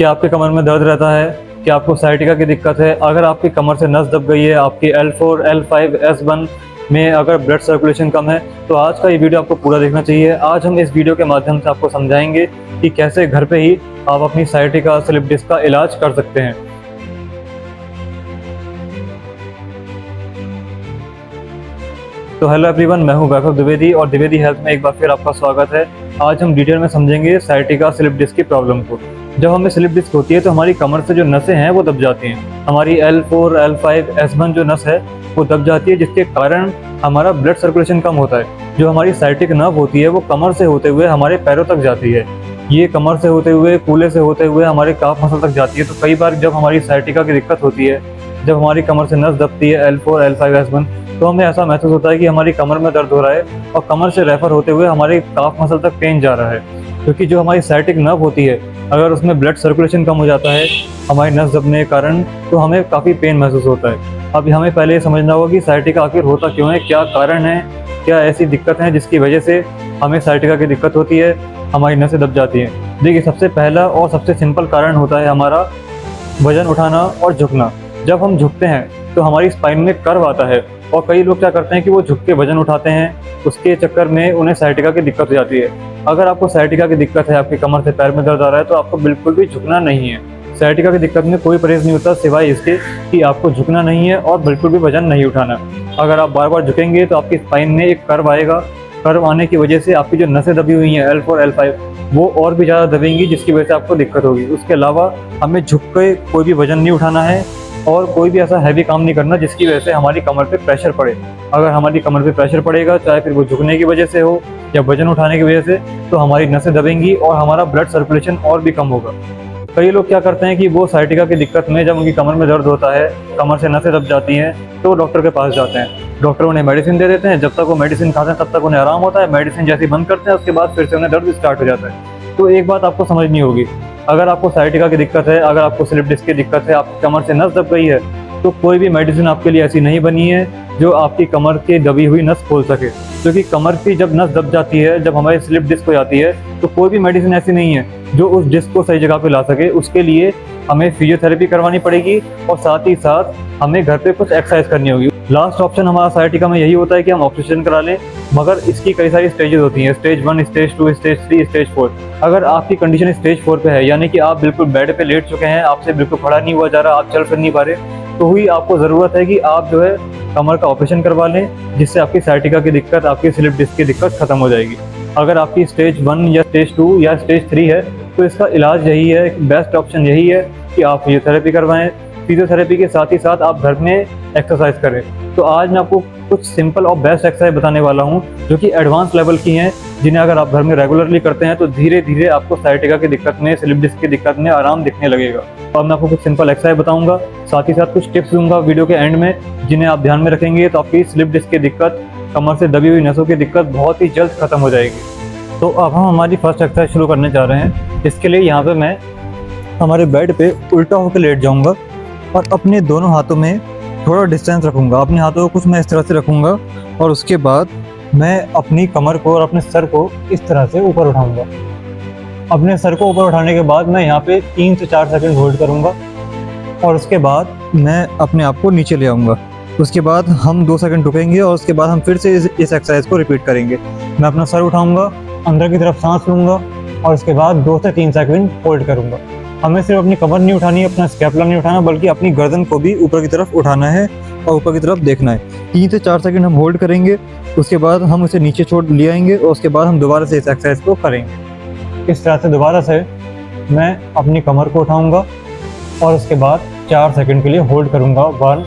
क्या आपके कमर में दर्द रहता है? क्या आपको साइटिका की दिक्कत है? अगर आपकी कमर से नस दब गई है, आपकी L4, L5, S1 में अगर ब्लड सर्कुलेशन कम है, तो आज का ये वीडियो आपको पूरा देखना चाहिए। आज हम इस वीडियो के माध्यम से आपको समझाएंगे कि कैसे घर पे ही आप अपनी साइटिका स्लिप डिस्क का इलाज कर सकते हैं। तो हेलो एवरीवन, मैं हूं वैभव द्विवेदी और द्विवेदी हेल्थ में एक बार फिर आपका स्वागत है। आज हम डिटेल में समझेंगे साइटिका स्लिप डिस्क की प्रॉब्लम को। जब हमें स्लिप डिस्क होती है तो हमारी कमर से जो नसें हैं वो दब जाती हैं। हमारी L4, L5, S1 जो नस है वो दब जाती है, जिसके कारण हमारा ब्लड सर्कुलेशन कम होता है। जो हमारी साइटिक नर्व होती है वो कमर से होते हुए हमारे पैरों तक जाती है। ये कमर से होते हुए, कूल्हे से होते हुए हमारे काफ मसल तक जाती है। तो कई बार जब हमारी साइटिका की दिक्कत होती है, जब हमारी कमर से नस दबती है L4, L5, S1, तो हमें ऐसा महसूस होता है कि हमारी कमर में दर्द हो रहा है और कमर से रेफर होते हुए हमारे काफ मसल तक पेन जा रहा है। क्योंकि जो हमारी साइटिक नर्व होती है, अगर उसमें ब्लड सर्कुलेशन कम हो जाता है हमारी नस दबने के कारण, तो हमें काफ़ी पेन महसूस होता है। अब हमें पहले ये समझना होगा कि साइटिका आखिर होता क्यों है, क्या कारण है, क्या ऐसी दिक्कत है जिसकी वजह से हमें साइटिका की दिक्कत होती है, हमारी नसें दब जाती हैं। देखिए, सबसे पहला और सबसे सिंपल कारण होता है हमारा वजन उठाना और झुकना। जब हम झुकते हैं तो हमारी स्पाइन में कर्व आता है और कई लोग क्या करते हैं कि वो झुक के वजन उठाते हैं, उसके चक्कर में उन्हें साइटिका की दिक्कत हो जाती है। अगर आपको साइटिका की दिक्कत है, आपकी कमर से पैर में दर्द आ रहा है, तो आपको बिल्कुल भी झुकना नहीं है। साइटिका की दिक्कत में कोई परहेज नहीं होता सिवाय इसके कि आपको झुकना नहीं है और बिल्कुल भी वजन नहीं उठाना। अगर आप बार बार झुकेंगे तो आपकी स्पाइन में एक कर्व आएगा। कर्व आने की वजह से आपकी जो नसें दबी हुई हैं L4, L5, वो और भी ज़्यादा दबेंगी, जिसकी वजह से आपको दिक्कत होगी। उसके अलावा हमें झुक के कोई भी वजन नहीं उठाना है और कोई भी ऐसा हैवी काम नहीं करना जिसकी वजह से हमारी कमर पे प्रेशर पड़े। अगर हमारी कमर पे प्रेशर पड़ेगा, चाहे फिर वो झुकने की वजह से हो या वजन उठाने की वजह से, तो हमारी नसें दबेंगी और हमारा ब्लड सर्कुलेशन और भी कम होगा। कई लोग क्या करते हैं कि वो साइटिका की दिक्कत में जब उनकी कमर में दर्द होता है, कमर से नसें दब जाती हैं, तो वो डॉक्टर के पास जाते हैं। डॉक्टर उन्हें मेडिसिन दे देते हैं। जब तक वो मेडिसिन खाते हैं तब तक उन्हें आराम होता है। मेडिसिन जैसे बंद करते हैं उसके बाद फिर से उन्हें दर्द स्टार्ट हो जाता है। तो एक बात आपको समझनी होगी, अगर आपको साइटिका की दिक्कत है, अगर आपको स्लिप डिस्क की दिक्कत है, आपकी कमर से नस दब गई है, तो कोई भी मेडिसिन आपके लिए ऐसी नहीं बनी है जो आपकी कमर की दबी हुई नस खोल सके। क्योंकि कमर की जब नस दब जाती है, जब हमारी स्लिप डिस्क हो जाती है, तो कोई भी मेडिसिन ऐसी नहीं है जो उस डिस्क को सही जगह पे ला सके। उसके लिए हमें फिजियोथेरेपी करवानी पड़ेगी और साथ ही साथ हमें घर पे कुछ एक्सरसाइज करनी होगी। लास्ट ऑप्शन हमारा साइटिका में यही होता है कि हम ऑपरेशन करा लें, मगर इसकी कई सारी स्टेजेस होती हैं, स्टेज 1, स्टेज 2, स्टेज 3, स्टेज 4। अगर आपकी कंडीशन स्टेज 4 पे है, यानी कि आप बिल्कुल बेड पे लेट चुके हैं, आपसे बिल्कुल खड़ा नहीं हुआ जा रहा, आप चल फिर नहीं पा रहे, तो ही आपको ज़रूरत है कि आप जो है कमर का ऑपरेशन करवा लें, जिससे आपकी साइटिका की दिक्कत, आपकी स्लिप डिस्क की दिक्कत खत्म हो जाएगी। अगर आपकी स्टेज 1 या स्टेज 2 या स्टेज 3 है, तो इसका इलाज यही है, बेस्ट ऑप्शन यही है कि आप फिजियोथेरेपी करवाएं। फिजियोथेरेपी के साथ ही साथ आप घर में एक्सरसाइज करें। तो आज मैं आपको कुछ सिंपल और बेस्ट एक्सरसाइज बताने वाला हूं जो कि एडवांस लेवल की हैं, जिन्हें अगर आप घर में रेगुलरली करते हैं तो धीरे धीरे आपको साइटिका की दिक्कत में, स्लिप डिस्क की दिक्कत में आराम दिखने लगेगा। तो अब मैं आपको कुछ सिंपल एक्सरसाइज बताऊंगा, साथ ही साथ कुछ टिप्स दूंगा वीडियो के एंड में, जिन्हें आप ध्यान में रखेंगे तो आपकी स्लिप डिस्क की दिक्कत, कमर से दबी हुई नसों की दिक्कत बहुत ही जल्द खत्म हो जाएगी। तो अब हम हमारी फर्स्ट एक्सरसाइज शुरू करने जा रहे हैं। इसके लिए यहाँ पे मैं हमारे बेड पे उल्टा होकर लेट जाऊँगा और अपने दोनों हाथों में थोड़ा डिस्टेंस रखूँगा। अपने हाथों को कुछ मैं इस तरह से रखूँगा और उसके बाद मैं अपनी कमर को और अपने सर को इस तरह से ऊपर उठाऊँगा। अपने सर को ऊपर उठाने के बाद मैं यहाँ पे 3 से 4 सेकंड होल्ड करूँगा और उसके बाद मैं अपने आप को नीचे ले आऊँगा। उसके बाद हम 2 सेकंड रुकेंगे और उसके बाद हम फिर से इस एक्सरसाइज को रिपीट करेंगे। मैं अपना सर उठाऊँगा, अंदर की तरफ सांस लूँगा और उसके बाद 2 से 3 सेकंड होल्ड करूँगा। हमें सिर्फ अपनी कमर नहीं उठानी है, अपना स्कैपुला नहीं उठाना, बल्कि अपनी गर्दन को भी ऊपर की तरफ उठाना है और ऊपर की तरफ देखना है। 3 से 4 सेकंड हम होल्ड करेंगे, उसके बाद हम उसे नीचे छोड़ ले आएंगे और उसके बाद हम दोबारा से इस एक्सरसाइज को करेंगे। इस तरह से दोबारा से मैं अपनी कमर को उठाऊंगा और उसके बाद 4 सेकंड के लिए होल्ड करूंगा। 1,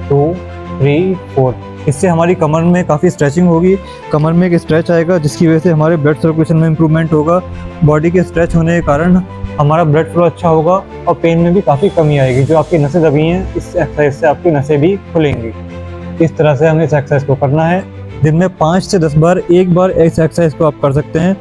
2, 3, 4। इससे हमारी कमर में काफ़ी स्ट्रेचिंग होगी, कमर में एक स्ट्रेच आएगा, जिसकी वजह से हमारे ब्लड सर्कुलेशन में इम्प्रूवमेंट होगा। बॉडी के स्ट्रेच होने के कारण हमारा ब्लड फ्लो अच्छा होगा और पेन में भी काफ़ी कमी आएगी। जो आपकी नसें दबी हैं, इस एक्सरसाइज से आपकी नसें भी खुलेंगी। इस तरह से हमें इस एक्सरसाइज को करना है। दिन में 5 से 10 बार, एक बार इस एक्सरसाइज को आप कर सकते हैं।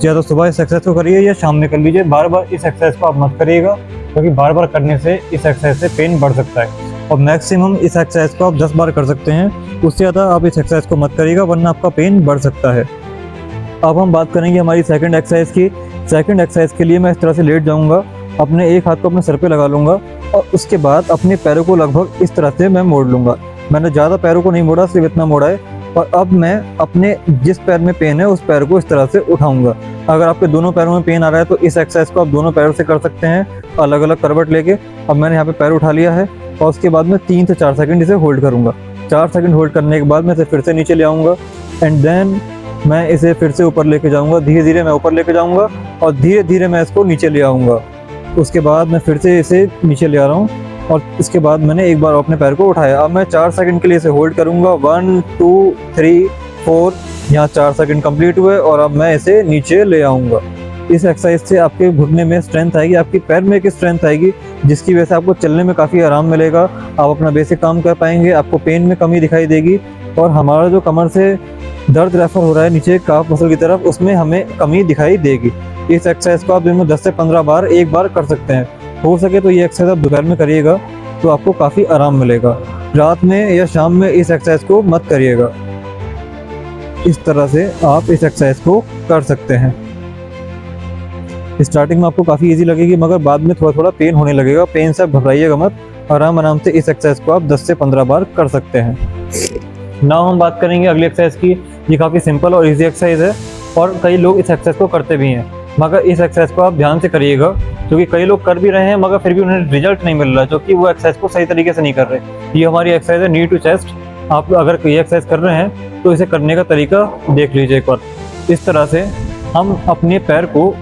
या तो सुबह इस एक्सरसाइज को करिए या शाम में कर लीजिए। बार बार इस एक्सरसाइज को आप मत करिएगा, क्योंकि बार बार करने से इस एक्सरसाइज से पेन बढ़ सकता है। और मैक्सिमम इस एक्सरसाइज को आप 10 बार कर सकते हैं, उससे ज़्यादा आप इस एक्सरसाइज को मत करिएगा, वरना आपका पेन बढ़ सकता है। अब हम बात करेंगे हमारी सेकंड एक्सरसाइज की। सेकंड एक्सरसाइज के लिए मैं इस तरह से लेट जाऊंगा अपने एक हाथ को अपने सर पे लगा लूँगा और उसके बाद अपने पैरों को लगभग इस तरह से मैं मोड़ लूँगा। मैंने ज़्यादा पैरों को नहीं मोड़ा, सिर्फ इतना मोड़ा है। और अब मैं अपने जिस पैर में पेन है उस पैर को इस तरह से उठाऊंगा। अगर आपके दोनों पैरों में पेन आ रहा है तो इस एक्सरसाइज को आप दोनों पैरों से कर सकते हैं, अलग अलग करवट लेके। अब मैंने यहाँ पे पैर उठा लिया है और उसके बाद मैं 3 से 4 सेकंड इसे होल्ड करूँगा। 4 सेकंड होल्ड करने के बाद मैं इसे फिर से नीचे ले आऊँगा एंड देन मैं इसे फिर से ऊपर लेके जाऊँगा। धीरे धीरे मैं ऊपर लेके जाऊँगा और धीरे धीरे मैं इसको नीचे ले आऊँगा। उसके बाद मैं फिर से इसे नीचे ले आ रहा हूँ और इसके बाद मैंने एक बार अपने पैर को उठाया। अब मैं 4 सेकंड के लिए इसे होल्ड करूँगा। 1 2 3 4, यहाँ 4 सेकंड कंप्लीट हुए और अब मैं इसे नीचे ले आऊँगा। इस एक्सरसाइज से आपके घुटने में स्ट्रेंथ आएगी, आपकी पैर में एक स्ट्रेंथ आएगी, जिसकी वजह से आपको चलने में काफ़ी आराम मिलेगा। आप अपना बेसिक काम कर पाएंगे, आपको पेन में कमी दिखाई देगी और हमारा जो कमर से दर्द रेफर हो रहा है नीचे काफ मसल की तरफ, उसमें हमें कमी दिखाई देगी। इस एक्सरसाइज को आप दिन में 10 से 15 बार एक बार कर सकते हैं। हो सके तो ये एक्सरसाइज आप दोपहर में करिएगा तो आपको काफ़ी आराम मिलेगा। रात में या शाम में इस एक्सरसाइज को मत करिएगा। इस तरह से आप इस एक्सरसाइज को कर सकते हैं। स्टार्टिंग में आपको काफ़ी इजी लगेगी मगर बाद में थोड़ा थोड़ा पेन होने लगेगा। पेन से आप घबराइएगा मत, आराम आराम से इस एक्सरसाइज को आप 10 से 15 बार कर सकते हैं। नाउ हम बात करेंगे अगली एक्सरसाइज की। ये काफ़ी सिंपल और इजी एक्सरसाइज है और कई लोग इस एक्सरसाइज को करते भी हैं, मगर इस एक्सरसाइज को आप ध्यान से करिएगा क्योंकि कई लोग कर भी रहे हैं मगर फिर भी उन्हें रिजल्ट नहीं मिल रहा क्योंकि वो एक्सरसाइज को सही तरीके से नहीं कर रहे। ये हमारी एक्सरसाइज है नी टू चेस्ट। आप अगर ये एक्सरसाइज कर रहे हैं तो इसे करने का तरीका देख लीजिए एक बार। इस तरह से हम अपने पैर को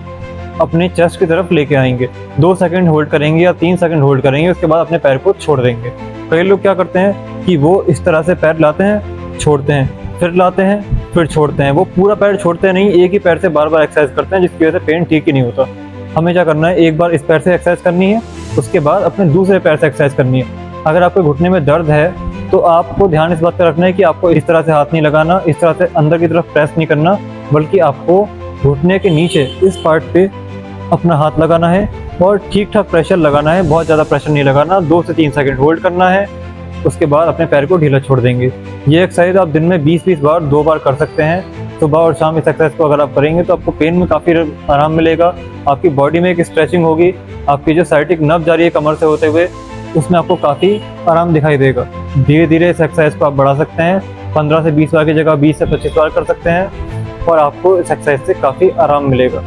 अपने चेस्ट की तरफ लेके आएंगे, 2 सेकंड होल्ड करेंगे या 3 सेकंड होल्ड करेंगे, उसके बाद अपने पैर को छोड़ देंगे। कई लोग क्या करते हैं कि वो इस तरह से पैर लाते हैं, छोड़ते हैं, फिर लाते हैं, फिर छोड़ते हैं। वो पूरा पैर छोड़ते नहीं, एक ही पैर से बार बार एक्सरसाइज करते हैं जिसकी वजह से पेन ठीक ही नहीं होता। हमें क्या करना है, एक बार इस पैर से एक्सरसाइज करनी है, उसके बाद अपने दूसरे पैर से एक्सरसाइज करनी है। अगर आपके घुटने में दर्द है तो आपको ध्यान इस बात का रखना है कि आपको इस तरह से हाथ नहीं लगाना, इस तरह से अंदर की तरफ प्रेस नहीं करना, बल्कि आपको घुटने के नीचे इस पार्ट पे अपना हाथ लगाना है और ठीक ठाक प्रेशर लगाना है, बहुत ज़्यादा प्रेशर नहीं लगाना। 2 से 3 सेकंड होल्ड करना है, उसके बाद अपने पैर को ढीला छोड़ देंगे। ये एक्सरसाइज आप दिन में 20-20 बार 2 बार कर सकते हैं। सुबह और शाम इस एक्सरसाइज को अगर आप करेंगे तो आपको पेन में काफ़ी आराम मिलेगा, आपकी बॉडी में एक स्ट्रेचिंग होगी, आपकी जो साइटिक नर्व जा रही है कमर से होते हुए उसमें आपको काफ़ी आराम दिखाई देगा। धीरे धीरे इस एक्सरसाइज को आप बढ़ा सकते हैं, 15 से 20 बार की जगह 20 से 25 बार कर सकते हैं और आपको इस एक्सरसाइज से काफ़ी आराम मिलेगा।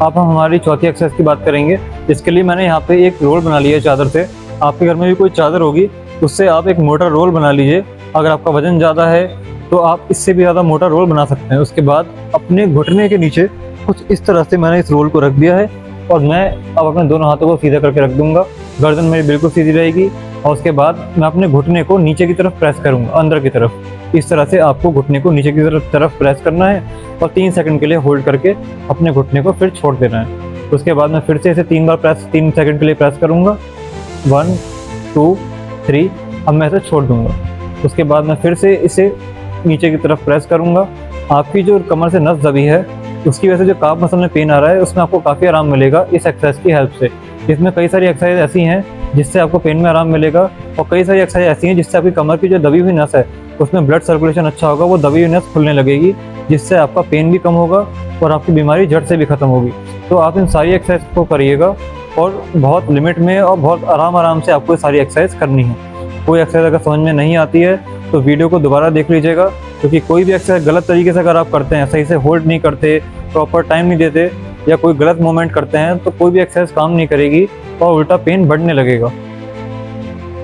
अब हम हमारी चौथी एक्सरसाइज की बात करेंगे। इसके लिए मैंने यहाँ पे एक रोल बना लिया है चादर से। आपके घर में भी कोई चादर होगी उससे आप एक मोटा रोल बना लीजिए। अगर आपका वजन ज़्यादा है तो आप इससे भी ज़्यादा मोटा रोल बना सकते हैं। उसके बाद अपने घुटने के नीचे कुछ इस तरह से मैंने इस रोल को रख दिया है और मैं अब अपने दोनों हाथों को सीधा करके रख दूंगा। गर्दन मेरी बिल्कुल सीधी रहेगी और उसके बाद मैं अपने घुटने को नीचे की तरफ प्रेस करूंगा, अंदर की तरफ। इस तरह से आपको घुटने को नीचे की तरफ प्रेस करना है और 3 सेकंड के लिए होल्ड करके अपने घुटने को फिर छोड़ देना है। उसके बाद मैं फिर से इसे 3 सेकंड के लिए प्रेस करूंगा। 1 2 3, अब मैं इसे छोड़ दूंगा। उसके बाद मैं फिर से इसे नीचे की तरफ प्रेस करूंगा। आपकी जो कमर से नस दबी है उसकी वजह से जो काफ मसल में पेन आ रहा है उसमें आपको काफ़ी आराम मिलेगा इस एक्सरसाइज की हेल्प से। इसमें कई सारी एक्सरसाइज ऐसी हैं जिससे आपको पेन में आराम मिलेगा और कई सारी एक्सरसाइज ऐसी हैं जिससे आपकी कमर की जो दबी हुई नस है उसमें ब्लड सर्कुलेशन अच्छा होगा, वो दबी हुई नस खुलने लगेगी, जिससे आपका पेन भी कम होगा और आपकी बीमारी जड़ से भी खत्म होगी। तो आप इन सारी एक्सरसाइज को करिएगा और बहुत लिमिट में और बहुत आराम से आपको सारी एक्सरसाइज करनी है। कोई एक्सरसाइज अगर समझ में नहीं आती है तो वीडियो को दोबारा देख लीजिएगा, क्योंकि कोई भी एक्सरसाइज गलत तरीके से अगर आप करते हैं, सही से होल्ड नहीं करते, प्रॉपर टाइम नहीं देते या कोई गलत मूवमेंट करते हैं तो कोई भी एक्सरसाइज काम नहीं करेगी और उल्टा पेन बढ़ने लगेगा।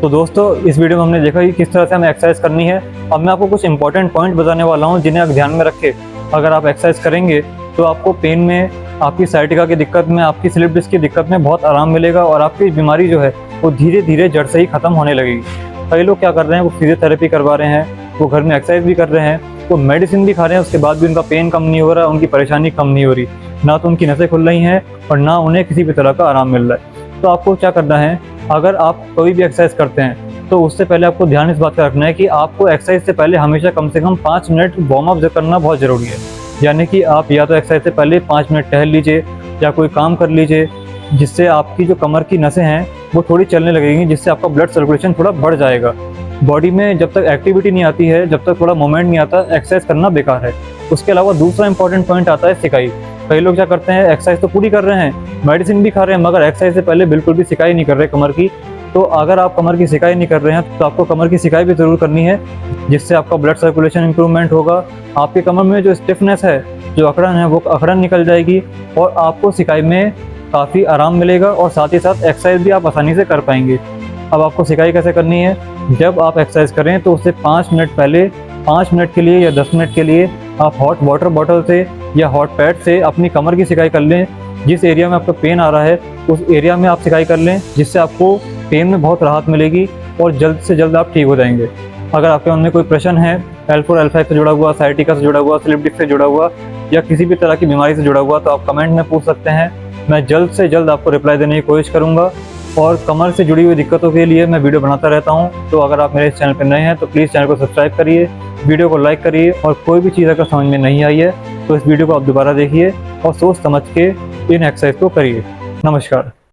तो दोस्तों, इस वीडियो में हमने देखा कि किस तरह से हमें एक्सरसाइज करनी है। अब मैं आपको कुछ इंपॉर्टेंट पॉइंट बताने वाला हूँ जिन्हें आप ध्यान में रखें। अगर आप एक्सरसाइज करेंगे तो आपको पेन में, आपकी साइटिका की दिक्कत में, आपकी स्लिप डिस्क की दिक्कत में बहुत आराम मिलेगा और आपकी बीमारी जो है वो धीरे धीरे जड़ से ही खत्म होने लगेगी। कई लोग क्या कर रहे हैं, वो फिजियोथेरेपी करवा रहे हैं, वो घर में एक्सरसाइज भी कर रहे हैं, वो मेडिसिन भी खा रहे हैं, उसके बाद भी उनका पेन कम नहीं हो रहा, उनकी परेशानी कम नहीं हो रही, ना तो उनकी नसें खुल रही हैं और ना उन्हें किसी भी तरह का आराम मिल रहा है। तो आपको क्या करना है, अगर आप कोई भी एक्सरसाइज करते हैं तो उससे पहले आपको ध्यान इस बात का रखना है कि आपको एक्सरसाइज से पहले हमेशा कम से कम 5 मिनट वार्म अप करना बहुत ज़रूरी है। यानी कि आप या तो एक्सरसाइज से पहले 5 मिनट टहल लीजिए या कोई काम कर लीजिए जिससे आपकी जो कमर की नसें हैं वो थोड़ी चलने लगेंगी, जिससे आपका ब्लड सर्कुलेशन थोड़ा बढ़ जाएगा। बॉडी में जब तक एक्टिविटी नहीं आती है, जब तक थोड़ा मूवमेंट नहीं आता, एक्सरसाइज करना बेकार है। उसके अलावा दूसरा इंपॉर्टेंट पॉइंट आता है सिकाई। कई लोग क्या करते हैं, एक्सरसाइज तो पूरी कर रहे हैं, मेडिसिन भी खा रहे हैं, मगर एक्सरसाइज से पहले बिल्कुल भी सिकाई नहीं कर रहे कमर की। तो अगर आप कमर की सिकाई नहीं कर रहे हैं तो आपको कमर की सिकाई भी ज़रूर करनी है, जिससे आपका ब्लड सर्कुलेशन इंप्रूवमेंट होगा, आपके कमर में जो स्टिफनेस है, जो अकड़न है, वो अकड़न निकल जाएगी और आपको सिकाई में काफ़ी आराम मिलेगा और साथ ही साथ एक्सरसाइज भी आप आसानी से कर पाएंगे। अब आपको सिकाई कैसे करनी है, जब आप एक्सरसाइज करें तो उससे 5 मिनट पहले 5 मिनट के लिए या 10 मिनट के लिए आप हॉट वाटर बॉटल से या हॉट पैड से अपनी कमर की सिकाई कर लें। जिस एरिया में आपका पेन आ रहा है उस एरिया में आप सिकाई कर लें, जिससे आपको पेन में बहुत राहत मिलेगी और जल्द से जल्द आप ठीक हो जाएंगे। अगर आपके मन में कोई प्रश्न है L4 L5 से जुड़ा हुआ, साइटिका से जुड़ा हुआ, स्लिप डिस्क से जुड़ा हुआ या किसी भी तरह की बीमारी से जुड़ा हुआ, तो आप कमेंट में पूछ सकते हैं। मैं जल्द से जल्द आपको रिप्लाई देने की कोशिश करूँगा और कमर से जुड़ी हुई दिक्कतों के लिए मैं वीडियो बनाता रहता हूँ। तो अगर आप मेरे इस चैनल पर नए हैं तो प्लीज़ चैनल को सब्सक्राइब करिए, वीडियो को लाइक करिए और कोई भी चीज़ अगर समझ में नहीं आई है तो इस वीडियो को आप दोबारा देखिए और सोच समझ के इन एक्सरसाइज को करिए। नमस्कार।